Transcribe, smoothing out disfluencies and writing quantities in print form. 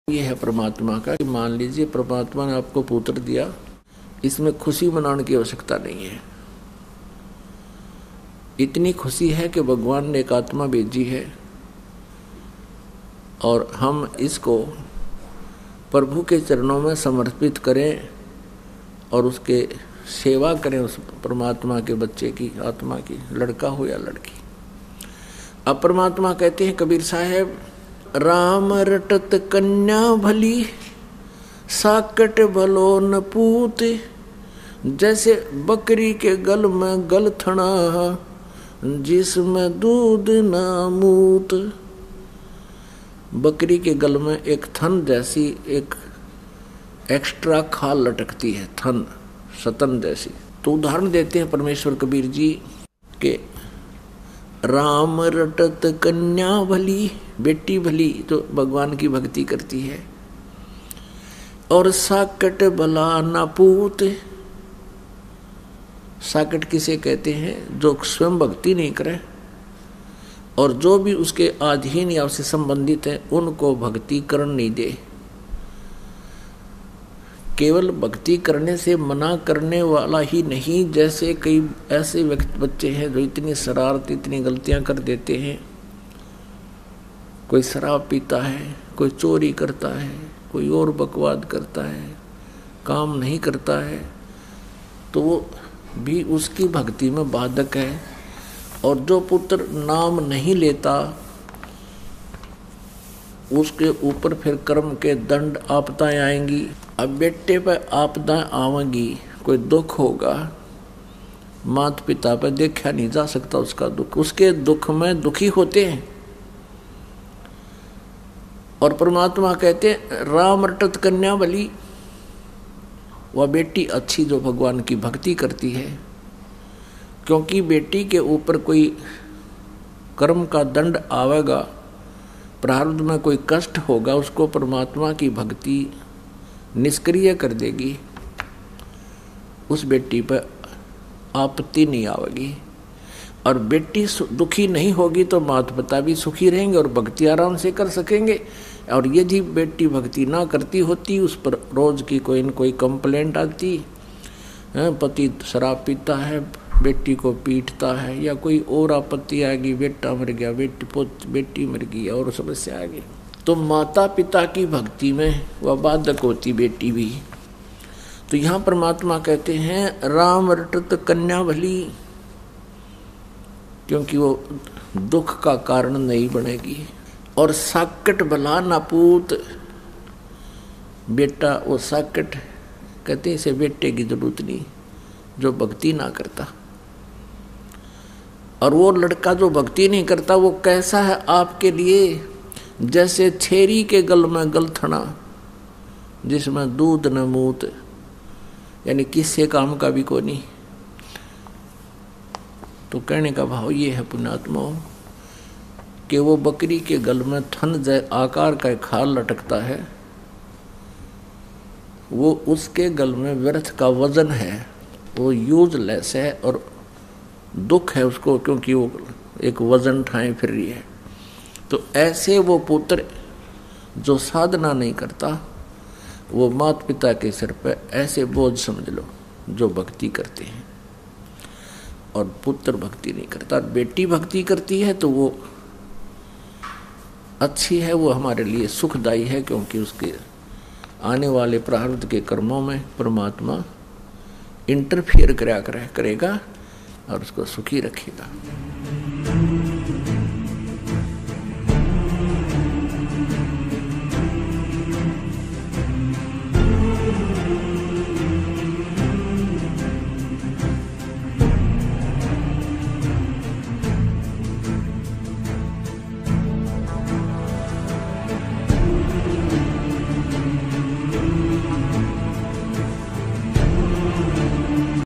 ये है परमात्मा का कि मान लीजिए परमात्मा ने आपको पुत्र दिया, इसमें खुशी मनाने की आवश्यकता नहीं है। इतनी खुशी है कि भगवान ने एक आत्मा भेजी है और हम इसको प्रभु के चरणों में समर्पित करें और उसके सेवा करें, उस परमात्मा के बच्चे की, आत्मा की, लड़का हो या लड़की। अब परमात्मा कहते हैं कबीर साहब, राम रटत कन्या भली, साकट भलो न पूत। जैसे बकरी के गल में गलथना, जिसमें दूध न मूत। बकरी के गल में एक थन जैसी एक एक्स्ट्रा खाल लटकती है, थन सतन जैसी। तो उदाहरण देते हैं परमेश्वर कबीर जी के, राम रटत कन्या भली, बेटी भली तो भगवान की भक्ति करती है, और साकट भला ना पूत। साकट किसे कहते हैं? जो स्वयं भक्ति नहीं करे और जो भी उसके अधीन या उससे संबंधित है उनको भक्ति करने नहीं दे। केवल भक्ति करने से मना करने वाला ही नहीं, जैसे कई ऐसे बच्चे हैं जो इतनी शरारत, इतनी गलतियां कर देते हैं। कोई शराब पीता है, कोई चोरी करता है, कोई और बकवाद करता है, काम नहीं करता है, तो वो भी उसकी भक्ति में बाधक है। और जो पुत्र नाम नहीं लेता उसके ऊपर फिर कर्म के दंड आपदाएं आएंगी। अब बेटे पर आपदाएं आवेंगी, कोई दुख होगा, माता पिता पर देखा नहीं जा सकता उसका दुख, उसके दुख में दुखी होते हैं। और परमात्मा कहते हैं राम रटत कन्या बली, वह बेटी अच्छी जो भगवान की भक्ति करती है। क्योंकि बेटी के ऊपर कोई कर्म का दंड आवेगा, प्रारब्ध में कोई कष्ट होगा, उसको परमात्मा की भक्ति निष्क्रिय कर देगी। उस बेटी पर आपत्ति नहीं आवेगी और बेटी दुखी नहीं होगी तो माता पिता भी सुखी रहेंगे और भक्ति आराम से कर सकेंगे। और यदि बेटी भक्ति ना करती होती, उस पर रोज की कोई न कोई कंप्लेंट आती, पति शराब पीता है, बेटी को पीटता है, या कोई और आपत्ति आएगी, बेटा मर गया, बेटी मर गई और समस्या आ गई, तो माता पिता की भक्ति में वह बाधक होती बेटी भी। तो यहाँ परमात्मा कहते हैं राम रटत कन्या भली, क्योंकि वो दुख का कारण नहीं बनेगी। और साकट भला ना पूत, बेटा वो साकट कहते हैं, इसे बेटे की जरूरत नहीं जो भक्ति ना करता। और वो लड़का जो भक्ति नहीं करता वो कैसा है आपके लिए? जैसे छेरी के गल में गलथना, जिसमें दूध न मूत, यानी किससे काम का भी कोई नहीं। तो कहने का भाव ये है पुण्यात्माओं कि वो बकरी के गल में थन आकार का खाल लटकता है, वो उसके गल में व्यर्थ का वजन है, वो यूजलेस है और दुख है उसको, क्योंकि वो एक वजन ठाए फिर रही है। तो ऐसे वो पुत्र जो साधना नहीं करता, वो माता पिता के सिर पर ऐसे बोझ समझ लो जो भक्ति करते हैं। और पुत्र भक्ति नहीं करता, बेटी भक्ति करती है तो वो अच्छी है, वो हमारे लिए सुखदायी है, क्योंकि उसके आने वाले प्रारब्ध के कर्मों में परमात्मा इंटरफियर करेगा और उसको सुखी रखेगा।